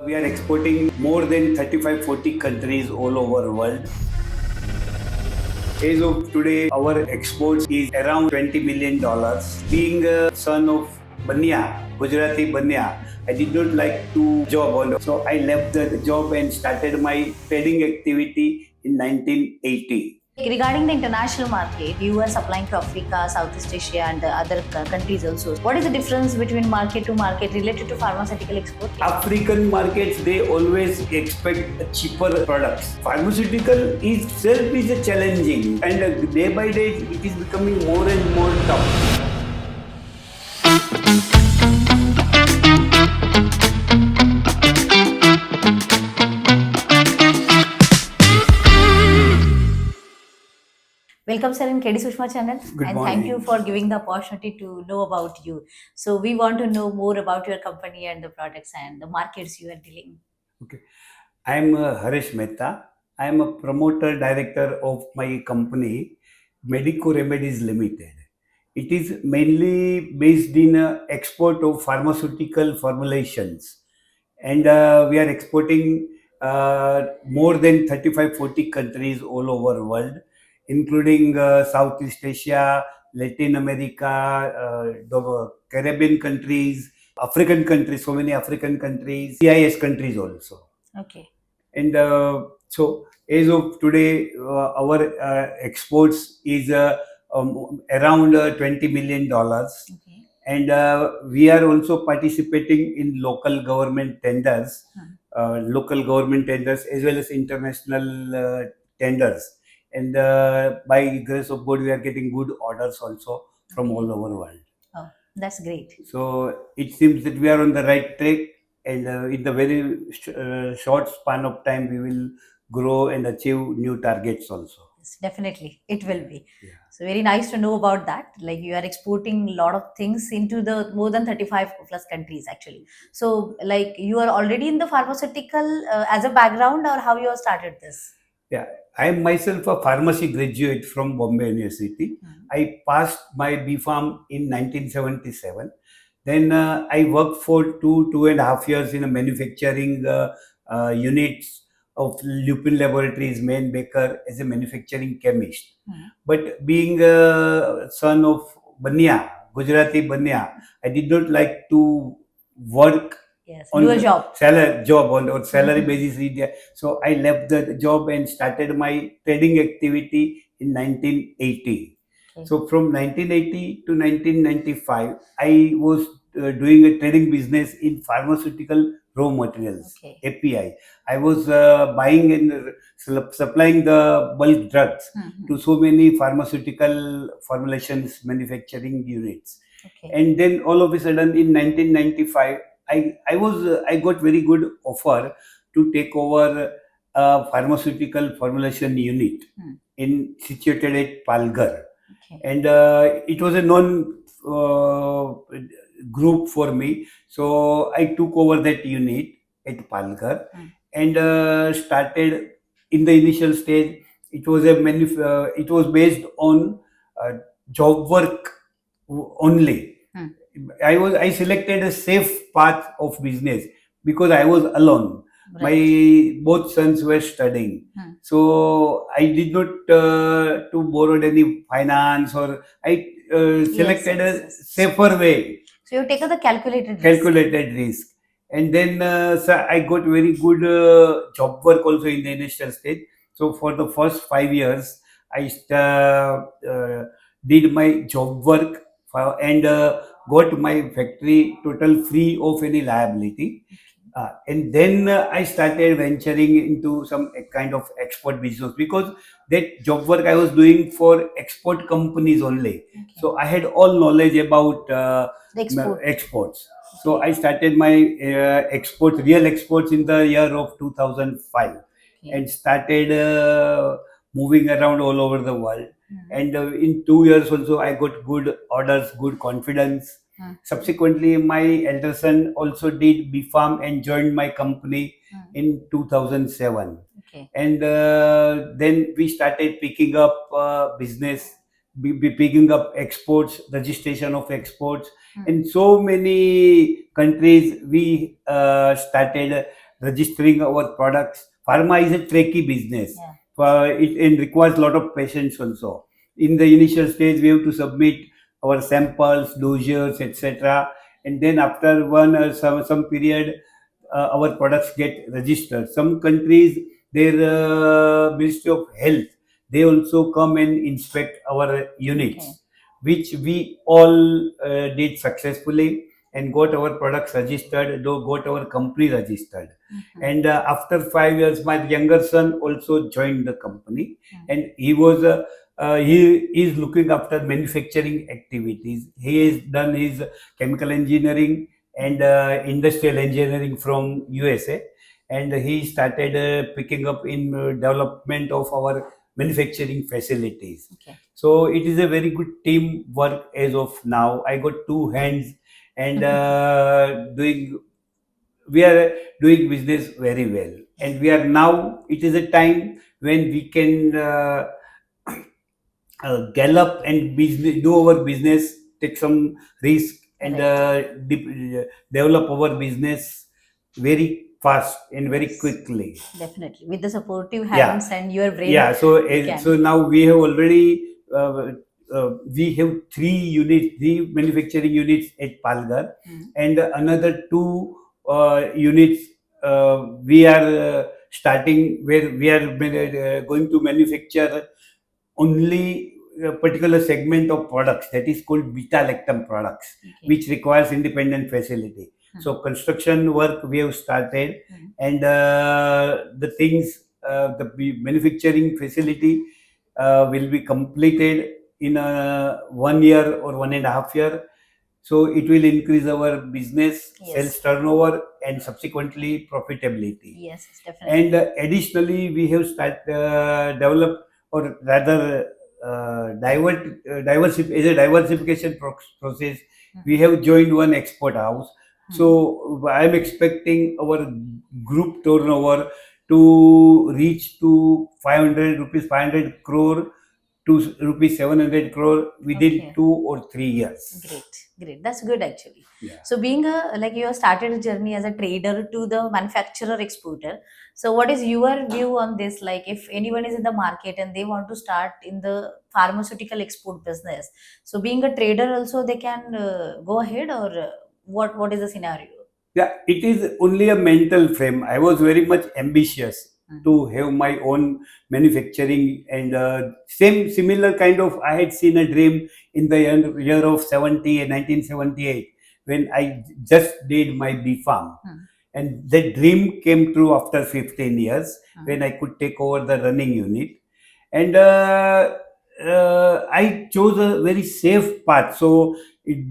We are exporting more than 35-40 countries all over the world. As of today, our exports is around $20 million. Being a son of Banya, Gujarati Banya, I did not like to job on. So I left the job and started my trading activity in 1980. Regarding the international market, you are supplying to Africa, Southeast Asia, and other countries also. What is the difference between market to market related to pharmaceutical export? African markets, they always expect cheaper products. Pharmaceutical itself is challenging, and day by day it is becoming more and more tough. Welcome, sir, in KDSushma channel. Good and morning. Thank you for giving the opportunity to know about you. So we want to know more about your company and the products and the markets you are dealing. Okay. I am Harish Mehta. I am a promoter director of my company, Medico Remedies Limited. It is mainly based in export of pharmaceutical formulations, and we are exporting more than 35-40 countries all over the world, including Southeast Asia, Latin America, the Caribbean countries, African countries, so many African countries, CIS countries also. Okay. And so as of today, our exports is around $20 million. Okay. And we are also participating in local government tenders, as well as international tenders. And by grace of God, we are getting good orders also from all over the world. Oh, that's great. So it seems that we are on the right track, and in the very short span of time, we will grow and achieve new targets also. Yes, definitely, it will be. Yeah. So very nice to know about that. Like you are exporting a lot of things into the more than 35 plus countries actually. So like you are already in the pharmaceutical as a background, or how you have started this? Yeah, I am myself a pharmacy graduate from Bombay University. I passed my B Pharm in 1977. Then I worked for 2.5 years in a manufacturing units of Lupin Laboratories, main baker, as a manufacturing chemist. But being a son of Banya, Gujarati Banya, I did not like to work Yes, on do a job. Salary basis. So I left the job and started my trading activity in 1980. Okay. So from 1980 to 1995, I was doing a trading business in pharmaceutical raw materials, Okay. API. I was buying and supplying the bulk drugs to so many pharmaceutical formulations manufacturing units. Okay. And then all of a sudden in 1995, I got very good offer to take over a pharmaceutical formulation unit situated at Palghar. Okay. And it was a non group for me, so I took over that unit at Palghar and started. In the initial stage, it was it was based on job work only. I selected a safe path of business because I was alone. Right. My both sons were studying, so I did not to borrow any finance, or I selected a safer way. So you taken the calculated Risk. And then so I got very good job work also in the initial stage. So for the first 5 years, I did my job work and got my factory total free of any liability. And then I started venturing into some kind of export business, because that job work I was doing for export companies only. Okay. So I had all knowledge about exports. So I started my real exports in the year of 2005. Okay. And started moving around all over the world. And in 2 years also, I got good orders, good confidence. Subsequently, my elder son also did B Pharm and joined my company in 2007. Okay. And then we started picking up business, picking up exports, registration of exports. In so many countries we started registering our products. Pharma is a tricky business. Yeah. It requires a lot of patience also. In the initial stage, we have to submit our samples, dossiers, etc. And then after some period, our products get registered. Some countries, their Ministry of Health, they also come and inspect our Okay. units, which we all did successfully and got our products registered, got our company registered. Mhm. And after 5 years, my younger son also joined the company, Mhm. and he is looking after manufacturing activities. He has done his chemical engineering and industrial engineering from USA, and he started picking up in development of our manufacturing facilities. Okay. So it is a very good team work as of now. I got two hands and doing we are doing business very well, and we are now, it is a time when we can gallop and business, do our business, take some risk, and Right. develop our business very fast and very Yes. quickly. Definitely. With the supportive Yeah, hands and your brain, yeah. So you so can. now we have already we have three manufacturing units at Palghar, Mm. and another two units we are starting, where we are going to manufacture only a particular segment of products, that is called beta lactam products, Okay. which requires independent facility. Mm. So construction work we have started, Mm. and the things, manufacturing facility will be completed in 1 year or 1.5 year. So it will increase our business, sales Yes. turnover, and subsequently profitability. Yes, yes, definitely. And additionally, we have developed, or rather as a diversification process, we Mhm. have joined one export house. Mhm. So I am expecting our group turnover to reach to 500 rupees, 500 crore to rupees 700 crore within Okay. 2 or 3 years. Great, great. That's good actually. Yeah. So being a like you have started a journey as a trader to the manufacturer exporter. So what is your view on this? Like if anyone is in the market and they want to start in the pharmaceutical export business, so being a trader also they can go ahead, or what is the scenario? Yeah, it is only a mental frame. I was very much ambitious Mhm. to have my own manufacturing, and same similar kind of, I had seen a dream in the year of 1978, when I just did my B Farm. Hmm. And that dream came true after 15 years, Hmm. when I could take over the running unit. And I chose a very safe path. So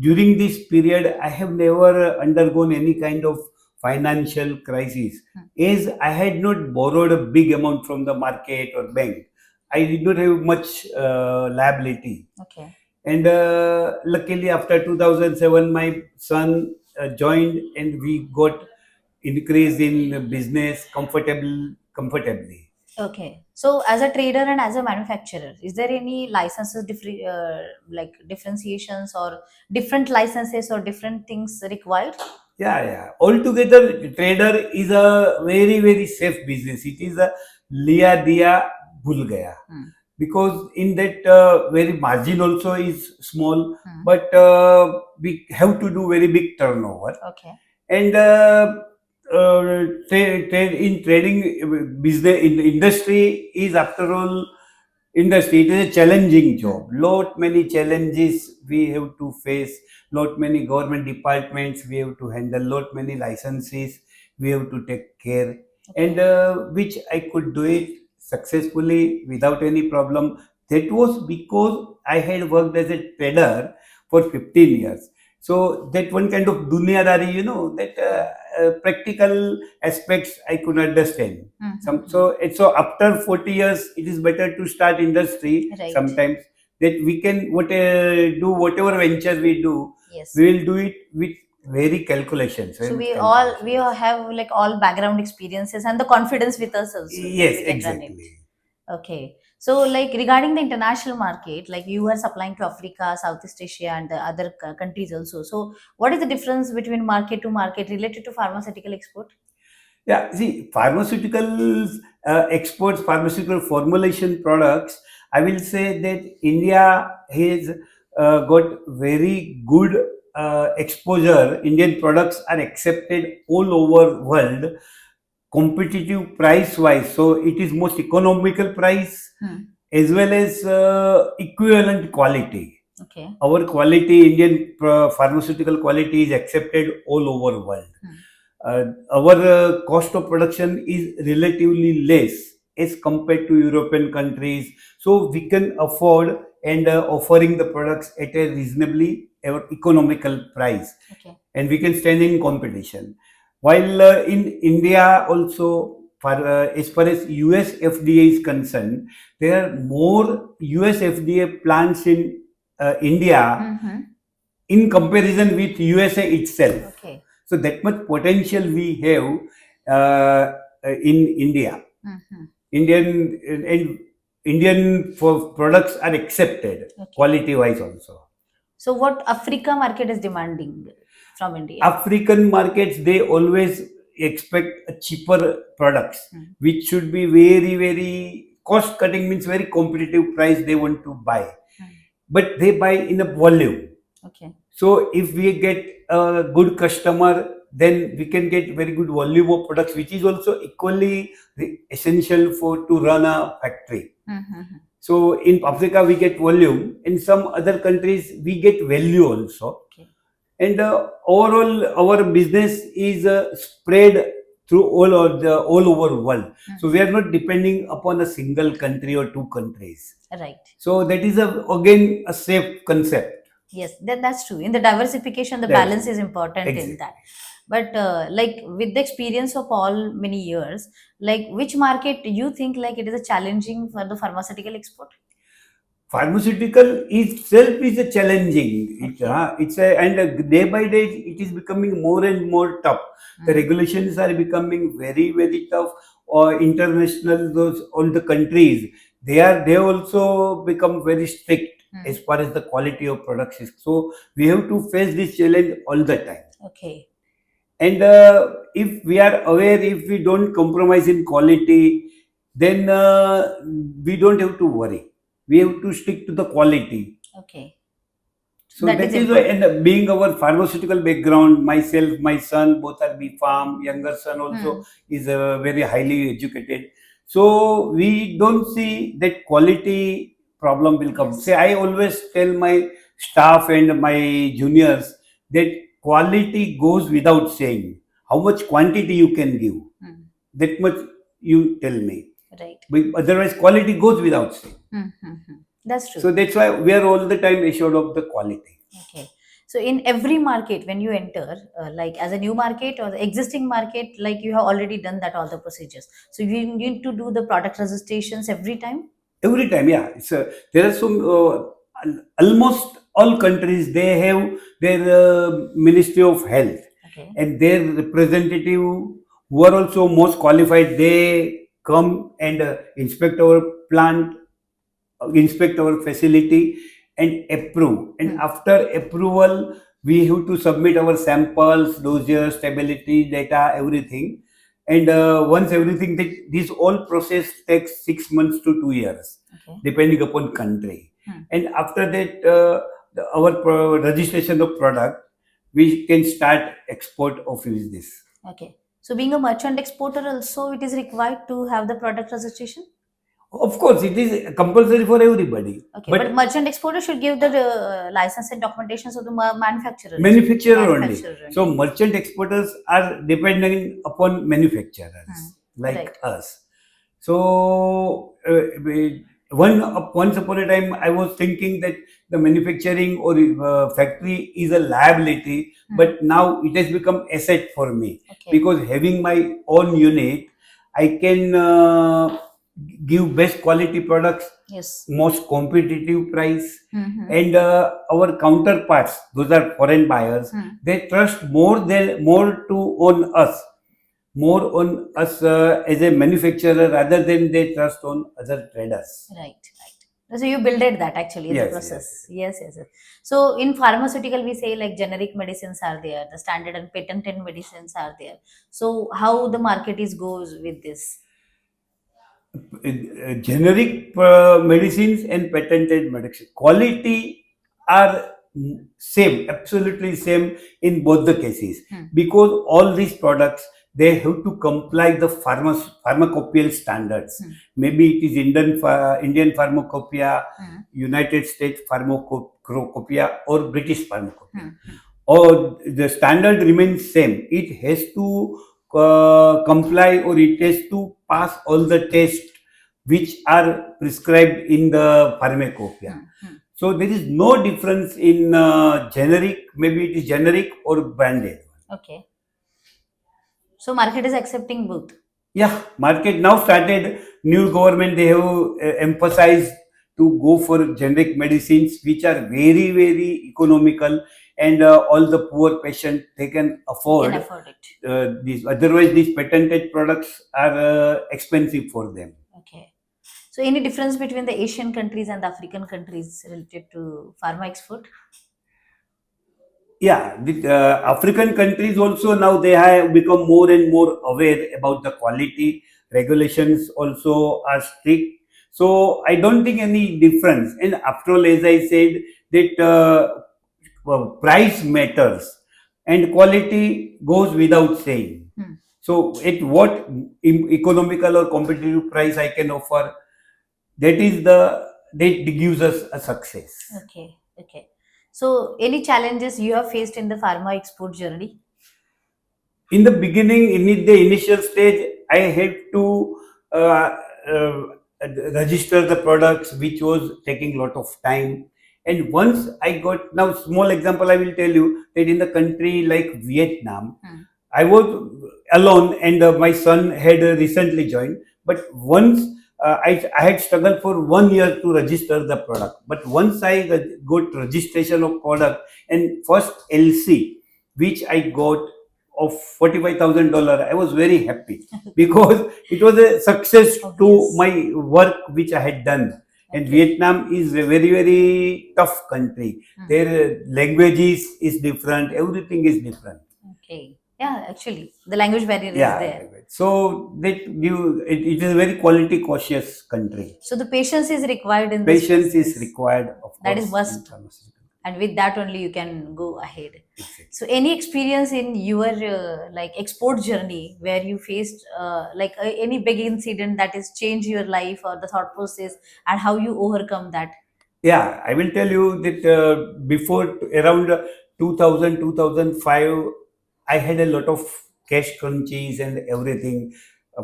during this period, I have never undergone any kind of financial crisis, Hmm. as I had not borrowed a big amount from the market or bank. I did not have much liability. Okay. And luckily, after 2007, my son joined, and we got increase in business comfortably. Okay. So as a trader and as a manufacturer, is there any licenses like differentiations or different licenses or different things required? Yeah, yeah. Altogether, trader is a very, very safe business. It is a liya diya bhul gaya, Hmm. because in that very margin also is small, Hmm. but we have to do very big turnover. Okay. And in trading, business in industry is, after all, industry, it is a challenging Hmm. job. Lot many challenges we have to face, lot many government departments we have to handle, lot many licenses we have to take care, and Okay. which I could do it successfully without any problem. That was because I had worked as a trader for 15 years. So that one kind of dunyadari, that practical aspects I could understand. Hmm. Hmm. Some, so after 40 years, it is better to start industry Right. sometimes, that we can do whatever venture we do, Yes. we will do it with very calculations, So very much we all calculations. have like all background experiences and the confidence with us also that Yes, we can run it. exactly. Okay. So like regarding the international market, like you are supplying to Africa, Southeast Asia, and the other countries also. So what is the difference between market to market related to pharmaceutical export? Yeah, see, pharmaceuticals exports, pharmaceutical formulation products. I will say that India has got very good exposure. Indian products are accepted all over world, competitive price wise. So it is most economical price Hmm. as well as equivalent quality. Okay. Our quality, Indian pharmaceutical quality is accepted all over world. Hmm. Our cost of production is relatively less as compared to European countries, so we can afford and offering the products at a reasonably economical price, Okay. and we can stand in competition. While in India also, as far as US FDA is concerned, there are more US FDA plants in India Mm-hmm. in comparison with USA itself. Okay. So that much potential we have in India. Mm-hmm. And Indian for products are accepted Okay. quality wise also. So what Africa market is demanding from India? African markets, they always expect a cheaper products, Hmm. which should be very, very cost cutting, means very competitive price they want to buy. Hmm. But they buy in a volume. Okay. So if we get a good customer, then we can get very good volume of products, which is also equally essential for to run a factory. Mm-hmm. So in Africa we get volume. In some other countries we get value also. Okay. And overall, our business is spread through all over world. So we are not depending upon a single country or two countries. Right. So that is again a safe concept. Yes, that's true. In the diversification, the That's balance is important in exactly. that. But like with the experience of all many years, like which market you think like it is a challenging for the pharmaceutical export? Pharmaceutical itself is a challenging. Okay. It's a, and day by day it is becoming more and more tough. The Mm. regulations are becoming very, very tough. Or international, those all the countries, they also become very strict Mm. as far as the quality of products is. So we have to face this challenge all the time. Okay. And if we are aware, if we don't compromise in quality, then we don't have to worry. We have to stick to the quality. Okay. So That is that is why, important. and being our pharmaceutical background, myself, my son, both are B Farm. Younger son Hmm. also is very highly educated. So we don't see that quality problem will come. Yes. Say, I always tell my staff and my juniors that quality goes without saying. How much quantity you can give, Hmm. that much you tell me. Right. But otherwise, quality goes without saying. Mm-hmm. That's true. So that's why we are all the time assured of the quality. Okay. So in every market, when you enter, like as a new market or the existing market, like you have already done that all the procedures. So you need to do the product registrations every time. Every time, yeah. There are some almost all countries, they have their Ministry of Health, Okay. and their representative who are also most qualified. They come and inspect our plant, inspect our facility, and approve. And Hmm. after approval, we have to submit our samples, doses, stability data, everything. And once everything, this all process takes 6 months to 2 years, Okay. depending upon country. Hmm. And after that, our registration of product, we can start export of this. Okay. So being a merchant exporter also it is required to have the product registration? Of course, it is compulsory for everybody. Okay. But But merchant exporter should give the license and documentations of the manufacturer as well. manufacturer only. Manufacturer only. So merchant exporters are depending upon manufacturers Hmm. like Right. us. So once upon a time, I was thinking that the manufacturing or factory is a liability, Hmm. but now it has become asset for me, Okay. because having my own unit, I can give best quality products, Yes. most competitive price. Mm-hmm. And our counterparts, those are foreign buyers, Hmm. they trust more to on us, more on us as a manufacturer, rather than they trust on other traders. Right. Right. So you builded that actually in the Yes, yes. process. Yes, yes, yes. So in pharmaceutical, we say like generic medicines are there, the standard and patented medicines are there. So how the market is goes with this? Generic medicines and patented medicine quality are same, absolutely same in both the cases, Hmm. because all these products, they have to comply the pharmacopoeial standards. Hmm. Maybe it is Indian pharmacopoeia, Hmm. United States pharmacopoeia, or British pharmacopoeia, Hmm. Hmm. or the standard remains same. It has to comply, or it has to pass all the tests which are prescribed in the pharmacopoeia. Hmm. Hmm. So there is no difference in generic, maybe it is generic or branded. Okay. So market is accepting both. Yeah, market now started. New government, they have emphasized to go for generic medicines which are very very economical, and all the poor patient, they can You can afford afford it. these. Otherwise, these patented products are expensive for them. Okay. So any difference between the Asian countries and the African countries related to pharma export? Yeah, the African countries also now, they have become more and more aware about the quality. Regulations also are strict. So I don't think any difference. And after all, as I said, that price matters and quality goes without saying. Hmm. So at what economical or competitive price I can offer, that is that gives us a success. Okay. Okay. So any challenges you have faced in the pharma export journey? In the beginning, in the initial stage, I had to uh, uh, register the products, which was taking a lot of time. And once I got, now small example I will tell you, that in the country like Vietnam, Hmm. I was alone, and my son had recently joined. But once I had struggled for 1 year to register the product. But once I got registration of product, and first LC, which I got of $45,000, I was very happy because it was a success to Obvious. my work which I had done. And Okay. Vietnam is a very very tough country. Hmm. Their languages is different. Everything is different. Okay. Yeah, actually, the language barrier is Yeah, there. so that it is a very quality cautious country. So the patience is required in this Patience is business. required, of That is course, in must. pharmaceutical. And with that only you can go ahead. Exactly. So any experience in your like export journey where you faced like any big incident that has changed your life or the thought process and how you overcome that? Yeah, I will tell you that before around 2000, 2005, I had a lot of cash crunches and everything.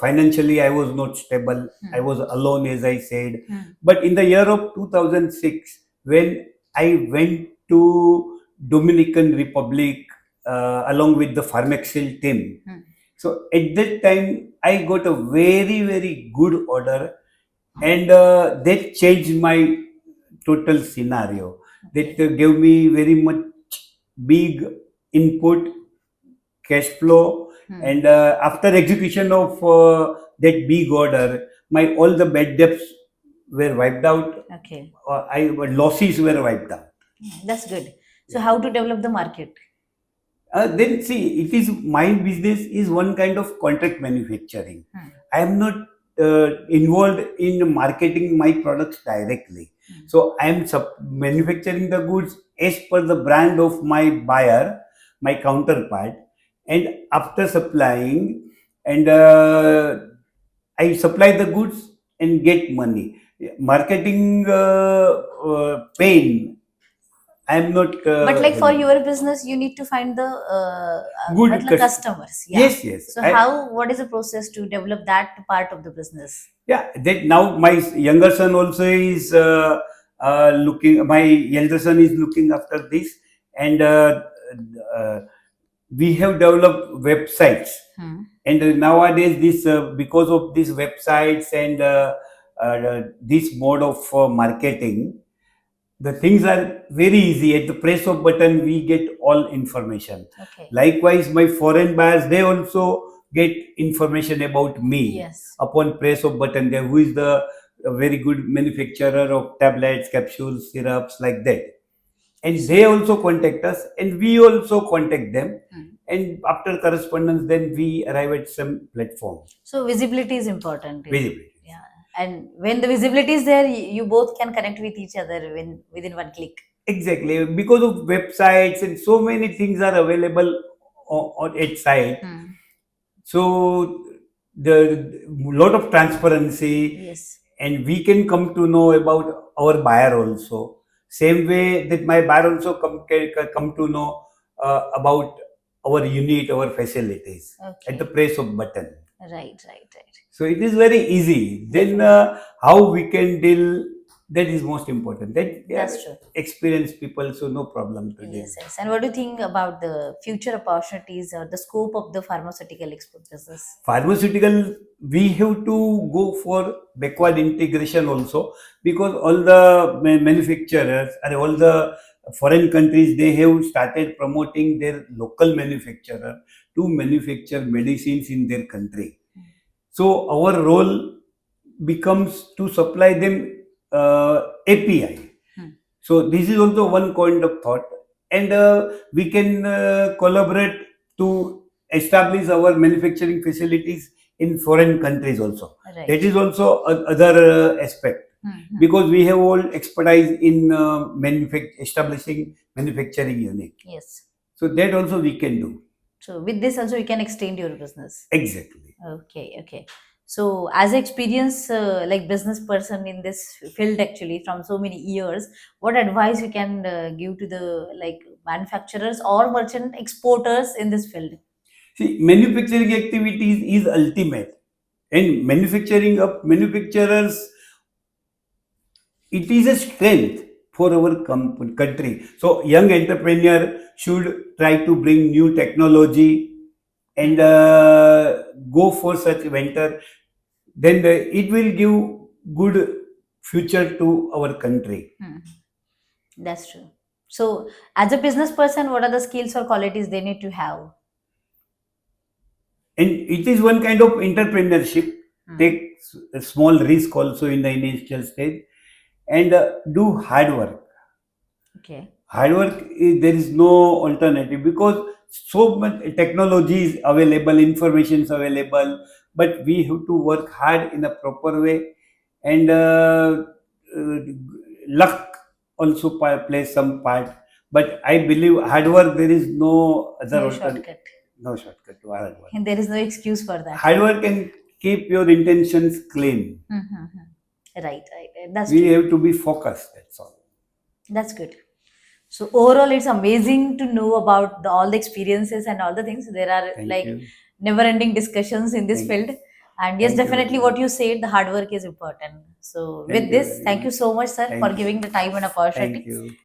Financially, I was not stable. I Hmm. was alone, as I said. Hmm. But in the year of 2006, when I went to Dominican Republic along with the Pharmaexcel team, Hmm. so at that time, I got a very, very good order, and that changed my total scenario. That Okay. gave me very much big input, cash flow, Hmm. and after execution of that big order, my all the bad debts were wiped out. Okay. I losses were wiped out. That's good. So Yeah. how to develop the market? Then see, it is my business is one kind of contract manufacturing. Hmm. I am not involved in marketing my products directly. Hmm. So I am manufacturing the goods as per the brand of my buyer, my counterpart, and after supplying, and I supply the goods and get money. Marketing pain, I am not But like for having your business you need to find the good मतलब customers. customers. Yeah. Yes, yes. So how, what is the process to develop that part of the business? Yeah, that now my younger son also is looking. My elder son is looking after this, and uh, we have developed websites. Hmm. And nowadays, this because of these websites and this mode of marketing, the things are very easy. At the press of button, we get all information. Okay. Likewise, my foreign buyers, they also get information about me Yes. upon press of button. There, who is the a very good manufacturer of tablets, capsules, syrups, like that. And they also contact us, and we also contact them. And after correspondence, then we arrive at some platform. So visibility is important. Visibility. Yeah. And when the visibility is there, you both can connect with each other within one click. Exactly, because of websites and so many things are available on its site. So the lot of transparency, Yes. and we can come to know about our buyer also. Same way that my buyer also come to know about our unit, our facilities at the Okay. press of button. Right, right, right. So it is very easy. Then how we can deal, that is most important. That they are That's true. experienced people, so no problem to deal. Yes, yes. And what do you think about the future opportunities or the scope of the pharmaceutical export business? Pharmaceutical, we have to go for backward integration also, because all the manufacturers and all the foreign countries, they have started promoting their local manufacturer to manufacture medicines in their country. So our role becomes to supply them API. So this is also one kind of thought, and we can collaborate to establish our manufacturing facilities in foreign countries also. Right. That is also other aspect, because we have all expertise in establishing manufacturing unit. Yes. So that also we can do. So with this also you can extend your business. Exactly. Okay, okay. So as an experienced like business person in this field actually from so many years, what advice you can give to the like manufacturers or merchant exporters in this field? See, manufacturing activities is ultimate, and manufacturing of manufacturers, it is a strength for our country. So young entrepreneur should try to bring new technology and go for such venture. Then it will give good future to our country. That's true. So as a business person, what are the skills or qualities they need to have? And it is one kind of entrepreneurship. Take a small risk also in the initial stage, and do hard work. Okay. Hard work, there is no alternative, because so much technology is available, information is available, but we have to work hard in a proper way, and uh, luck also plays some part. But I believe hard work, there is no other No alternative. shortcut. No shortcut to hard work. And there is no excuse for that. Hard work can keep your intentions clean. Right, right. That's We true. have to be focused. That's all. That's good. So overall, it's amazing to know about all the experiences and all the things. There are Thank like you. never-ending discussions in this Thank field. And yes, Thank you definitely very what much. you said, the hard work is important. So Thank with you this, very thank you much. so much, sir, Thank for you. giving the time and Thank opportunity. you.